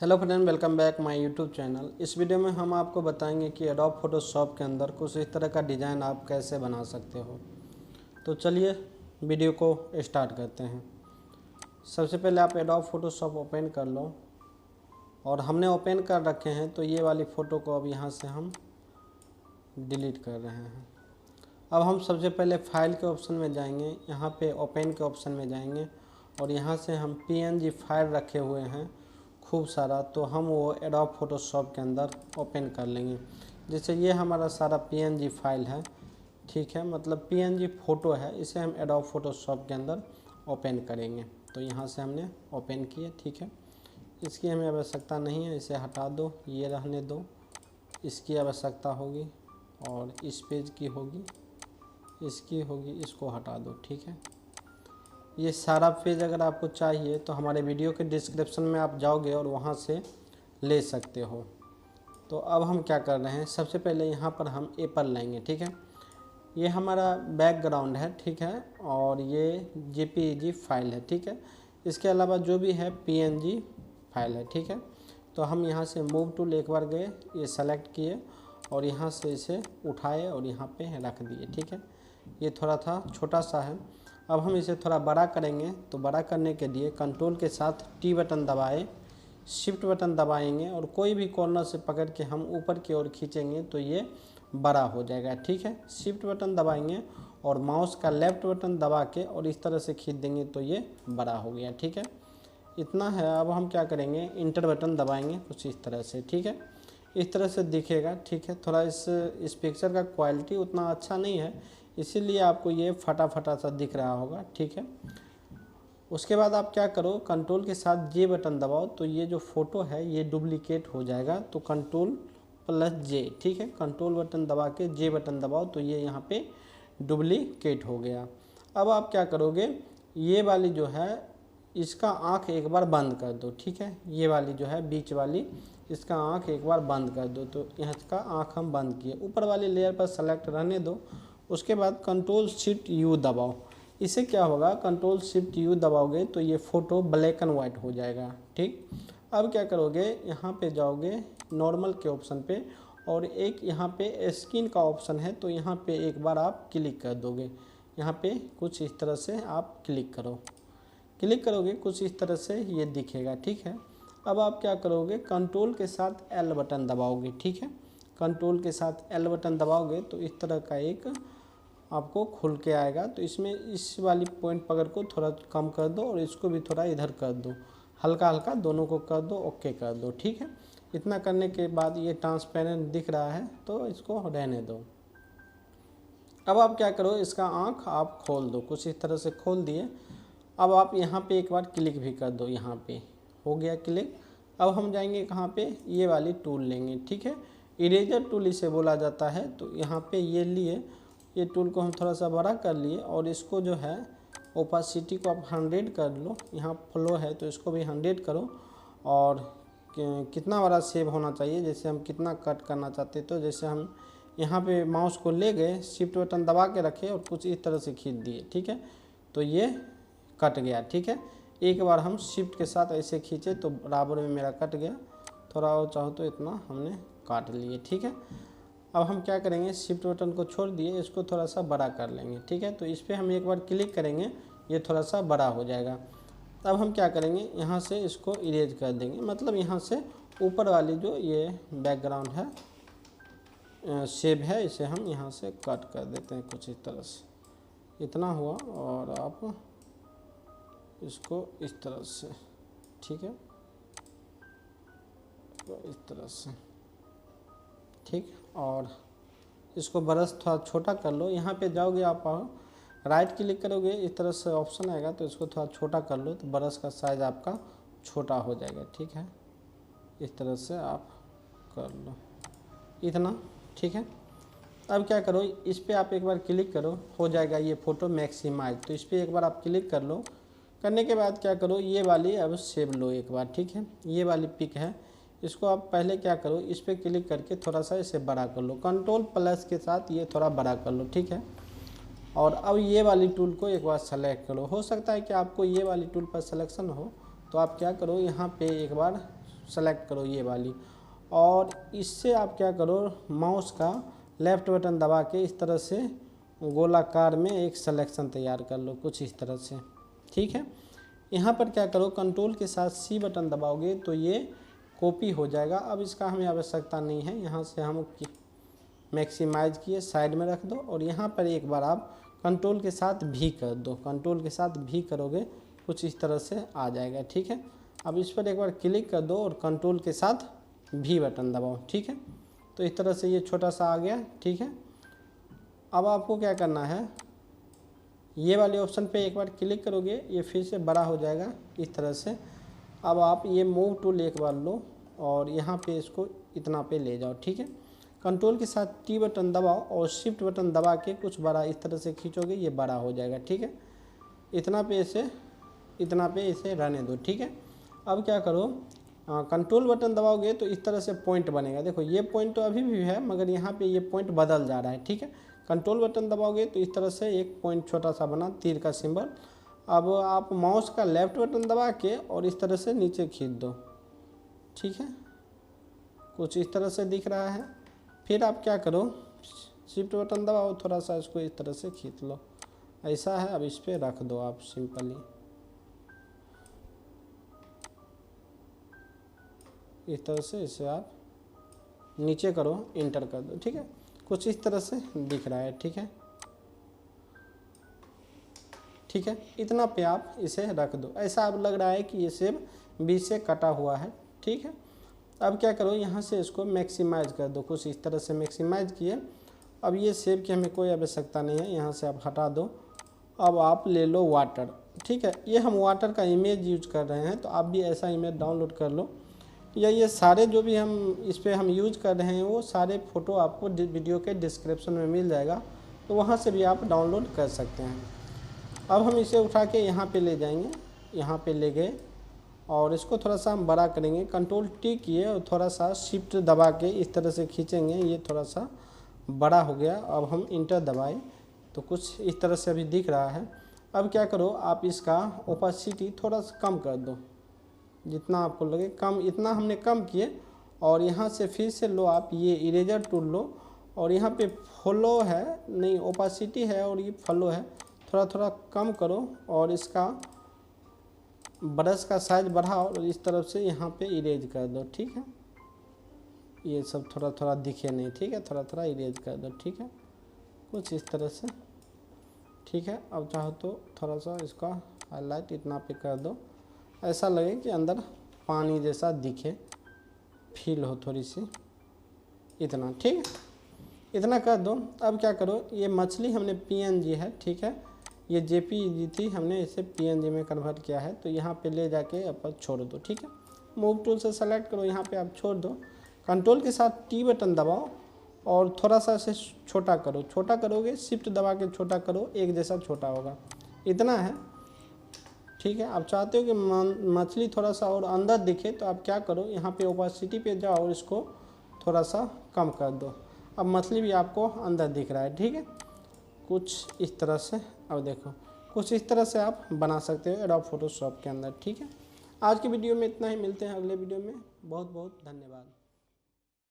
Hello friend, welcome back my YouTube channel. इस video में हम आपको बताएंगे कि एडोब फोटोशॉप के अंदर कुछ इस तरह का डिज़ाइन आप कैसे बना सकते हो। तो चलिए वीडियो को स्टार्ट करते हैं। सबसे पहले आप एडोब फोटोशॉप ओपन कर लो और हमने ओपन कर रखे हैं, तो ये वाली फ़ोटो को अब यहाँ से हम डिलीट कर रहे हैं। अब हम सबसे पहले फाइल के ऑप्शन में जाएंगे, यहाँ पे ओपन के ऑप्शन में जाएंगे और यहाँ से हम PNG फाइल रखे हुए हैं खूब सारा, तो हम वो एडोब फोटोशॉप के अंदर ओपन कर लेंगे। जैसे ये हमारा सारा PNG फाइल है, ठीक है, मतलब PNG फ़ोटो है, इसे हम एडोब फोटोशॉप के अंदर ओपन करेंगे। तो यहाँ से हमने ओपन किए, ठीक है। इसकी हमें आवश्यकता नहीं है, इसे हटा दो, ये रहने दो। इसकी आवश्यकता होगी और इस पेज की होगी, इसकी होगी, इसको हटा दो, ठीक है। ये सारा पेज अगर आपको चाहिए तो हमारे वीडियो के डिस्क्रिप्शन में आप जाओगे और वहाँ से ले सकते हो। तो अब हम क्या कर रहे हैं, सबसे पहले यहाँ पर हम एप्पल लेंगे, ठीक है। ये हमारा बैकग्राउंड है, ठीक है, और ये JPEG फाइल है, ठीक है। इसके अलावा जो भी है PNG फाइल है, ठीक है। तो हम यहाँ से मूव टूल एक बार गए, ये सेलेक्ट किए और यहाँ से इसे उठाए और यहाँ पे रख दिए, ठीक है। ये थोड़ा था छोटा सा है। अब हम इसे थोड़ा बड़ा करेंगे, तो बड़ा करने के लिए कंट्रोल के साथ T बटन दबाए, शिफ्ट बटन दबाएंगे और कोई भी कॉर्नर से पकड़ के हम ऊपर की ओर खींचेंगे तो ये बड़ा हो जाएगा, ठीक है। शिफ्ट बटन दबाएंगे और माउस का लेफ्ट बटन दबा के और इस तरह से खींच देंगे तो ये बड़ा हो गया, ठीक है। इतना है। अब हम क्या करेंगे, इंटर बटन दबाएंगे कुछ इस तरह से, ठीक है। इस तरह से दिखेगा, ठीक है। थोड़ा इस पिक्चर का क्वालिटी उतना अच्छा नहीं है, इसीलिए आपको ये फटा फटा सा दिख रहा होगा, ठीक है। उसके बाद आप क्या करो, कंट्रोल के साथ J बटन दबाओ, तो ये जो फ़ोटो है ये डुप्लीकेट हो जाएगा। तो कंट्रोल+J, ठीक है, कंट्रोल बटन दबा के J बटन दबाओ तो ये यहाँ पे डुप्लीकेट हो गया। अब आप क्या करोगे, ये वाली जो है इसका आँख एक बार बंद कर दो, ठीक है। ये वाली जो है बीच वाली, इसका आँख एक बार बंद कर दो। तो यहाँ का आँख हम बंद किए। ऊपर वाली लेयर पर सेलेक्ट रहने दो। उसके बाद Ctrl+Shift+U दबाओ। इससे क्या होगा, Ctrl+Shift+U दबाओगे तो ये फ़ोटो ब्लैक एंड वाइट हो जाएगा, ठीक। अब क्या करोगे, यहाँ पे जाओगे नॉर्मल के ऑप्शन पे और एक यहाँ पे स्किन का ऑप्शन है, तो यहाँ पे एक बार आप क्लिक कर दोगे। यहाँ पे कुछ इस तरह से आप क्लिक करोगे कुछ इस तरह से ये दिखेगा, ठीक है। अब आप क्या करोगे, कंट्रोल के साथ L बटन दबाओगे, ठीक है। कंट्रोल के साथ L बटन दबाओगे तो इस तरह का एक आपको खुल के आएगा। तो इसमें इस वाली पॉइंट पकड़ को थोड़ा कम कर दो और इसको भी थोड़ा इधर कर दो, हल्का हल्का दोनों को कर दो, ओके कर दो, ठीक है। इतना करने के बाद ये ट्रांसपेरेंट दिख रहा है तो इसको रहने दो। अब आप क्या करो, इसका आँख आप खोल दो, कुछ इस तरह से खोल दिए। अब आप यहाँ पे एक बार क्लिक भी कर दो, यहाँ पे हो गया क्लिक। अब हम जाएंगे कहाँ पे, ये वाली टूल लेंगे, ठीक है। इरेजर टूल इसे बोला जाता है। तो यहाँ पे ये लिए, ये टूल को हम थोड़ा सा बड़ा कर लिए और इसको जो है ओपासिटी को आप 100 कर लो। यहाँ फ्लो है तो इसको भी 100 करो और कितना बड़ा सेव होना चाहिए, जैसे हम कितना कट करना चाहते, तो जैसे हम यहाँ पे माउस को ले गए, शिफ्ट बटन दबा के रखे और कुछ इस तरह से खींच दिए, ठीक है। तो ये कट गया, ठीक है। एक बार हम शिफ्ट के साथ ऐसे खींचे तो बराबर में मेरा कट गया। थोड़ा और चाहो तो इतना हमने काट लिए, ठीक है। अब हम क्या करेंगे, शिफ्ट बटन को छोड़ दिए, इसको थोड़ा सा बड़ा कर लेंगे, ठीक है। तो इस पर हम एक बार क्लिक करेंगे, ये थोड़ा सा बड़ा हो जाएगा। अब हम क्या करेंगे, यहाँ से इसको इरेज कर देंगे, मतलब यहाँ से ऊपर वाली जो ये बैकग्राउंड है शेप है, इसे हम यहाँ से कट कर देते हैं कुछ इस तरह से। इतना हुआ और आप इसको इस तरह से, ठीक है, इस तरह से, ठीक। और इसको ब्रश थोड़ा छोटा कर लो। यहाँ पे जाओगे आप राइट क्लिक करोगे, इस तरह से ऑप्शन आएगा, तो इसको थोड़ा छोटा कर लो तो ब्रश का साइज़ आपका छोटा हो जाएगा, ठीक है। इस तरह से आप कर लो, इतना, ठीक है। अब क्या करो, इस पर आप एक बार क्लिक करो, हो जाएगा ये फ़ोटो मैक्सिमाइज। तो इस पर एक बार आप क्लिक कर लो। करने के बाद क्या करो, ये वाली अब सेव लो एक बार, ठीक है। ये वाली पिक है, इसको आप पहले क्या करो, इस पर क्लिक करके थोड़ा सा इसे बड़ा कर लो, Ctrl+ के साथ ये थोड़ा बड़ा कर लो, ठीक है। और अब ये वाली टूल को एक बार सेलेक्ट करो। हो सकता है कि आपको ये वाली टूल पर सिलेक्शन हो, तो आप क्या करो, यहाँ पे एक बार सेलेक्ट करो ये वाली, और इससे आप क्या करो, माउस का लेफ़्ट बटन दबा के इस तरह से गोलाकार में एक सिलेक्शन तैयार कर लो कुछ इस तरह से। ठीक है, यहाँ पर क्या करो, कंट्रोल के साथ सी बटन दबाओगे तो ये कॉपी हो जाएगा। अब इसका हमें आवश्यकता नहीं है, यहाँ से हम मैक्सिमाइज किए साइड में रख दो, और यहाँ पर एक बार आप कंट्रोल के साथ भी कर दो। कंट्रोल के साथ भी करोगे कुछ इस तरह से आ जाएगा। ठीक है, अब इस पर एक बार क्लिक कर दो और कंट्रोल के साथ भी बटन दबाओ। ठीक है, तो इस तरह से ये छोटा सा आ गया। ठीक है, अब आपको क्या करना है, ये वाले ऑप्शन पे एक बार क्लिक करोगे ये फिर से बड़ा हो जाएगा इस तरह से। अब आप ये मूव टूल एक बार लो और यहाँ पे इसको इतना पे ले जाओ। ठीक है, कंट्रोल के साथ टी बटन दबाओ और शिफ्ट बटन दबा के कुछ बड़ा इस तरह से खींचोगे, ये बड़ा हो जाएगा। ठीक है, इतना पे इसे रहने दो। ठीक है, अब क्या करो, कंट्रोल बटन दबाओगे तो इस तरह से पॉइंट बनेगा। देखो ये पॉइंट तो अभी भी है, मगर यहाँ पे ये पॉइंट बदल जा रहा है। ठीक है, कंट्रोल बटन दबाओगे तो इस तरह से एक पॉइंट छोटा सा बना, तीर का सिंबल। अब आप माउस का लेफ़्ट बटन दबा के और इस तरह से नीचे खींच दो। ठीक है, कुछ इस तरह से दिख रहा है। फिर आप क्या करो, शिफ्ट बटन दबाओ, थोड़ा सा इसको इस तरह से खींच लो, ऐसा है। अब इस पर रख दो आप सिंपली इस तरह से, इसे आप नीचे करो, इंटर कर दो। ठीक है, कुछ इस तरह से दिख रहा है। ठीक है, ठीक है, इतना पे आप इसे रख दो। ऐसा अब लग रहा है कि ये सेब बीच से कटा हुआ है। ठीक है, अब क्या करो, यहाँ से इसको मैक्सिमाइज कर दो, कुछ इस तरह से मैक्सिमाइज किए। अब ये सेब की हमें कोई आवश्यकता नहीं है, यहाँ से आप हटा दो। अब आप ले लो वाटर। ठीक है, ये हम वाटर का इमेज यूज कर रहे हैं, तो आप भी ऐसा इमेज डाउनलोड कर लो, या ये सारे जो भी हम इस पर हम यूज कर रहे हैं वो सारे फ़ोटो आपको वीडियो के डिस्क्रिप्शन में मिल जाएगा, तो वहाँ से भी आप डाउनलोड कर सकते हैं। अब हम इसे उठा के यहाँ पे ले जाएंगे, यहाँ पे ले गए और इसको थोड़ा सा हम बड़ा करेंगे। कंट्रोल टी किए और थोड़ा सा शिफ्ट दबा के इस तरह से खींचेंगे, ये थोड़ा सा बड़ा हो गया। अब हम इंटर दबाए तो कुछ इस तरह से अभी दिख रहा है। अब क्या करो, आप इसका ओपेसिटी थोड़ा सा कम कर दो, जितना आपको लगे कम, इतना हमने कम किए। और यहाँ से फिर से लो आप ये इरेजर टूल लो, और यहाँ पे फॉलो है नहीं, ओपेसिटी है और ये फॉलो है, थोड़ा थोड़ा कम करो और इसका ब्रश का साइज बढ़ाओ और इस तरफ से यहाँ पे इरेज कर दो। ठीक है, ये सब थोड़ा थोड़ा दिखे नहीं। ठीक है, थोड़ा थोड़ा इरेज कर दो। ठीक है, कुछ इस तरह से। ठीक है, अब चाहो तो थोड़ा सा इसका हाईलाइट इतना पे कर दो, ऐसा लगे कि अंदर पानी जैसा दिखे, फील हो थोड़ी सी, इतना। ठीक है, इतना कर दो। अब क्या करो, ये मछली हमने PNG है। ठीक है, ये JPG थी, हमने इसे PNG में कन्वर्ट किया है, तो यहाँ पे ले जाके अपन छोड़ दो। ठीक है, मूव टूल से सेलेक्ट करो, यहाँ पे आप छोड़ दो। कंट्रोल के साथ टी बटन दबाओ और थोड़ा सा इसे छोटा करो। छोटा करोगे, शिफ्ट दबा के छोटा करो, एक जैसा छोटा होगा, इतना है। ठीक है, आप चाहते हो कि मछली थोड़ा सा और अंदर दिखे, तो आप क्या करो, यहाँ पे ओपेसिटी पे जाओ और इसको थोड़ा सा कम कर दो। अब मछली भी आपको अंदर दिख रहा है। ठीक है, कुछ इस तरह से। अब देखो, कुछ इस तरह से आप बना सकते हो एडोब फोटोशॉप के अंदर। ठीक है, आज की वीडियो में इतना ही, मिलते हैं अगले वीडियो में। बहुत बहुत धन्यवाद।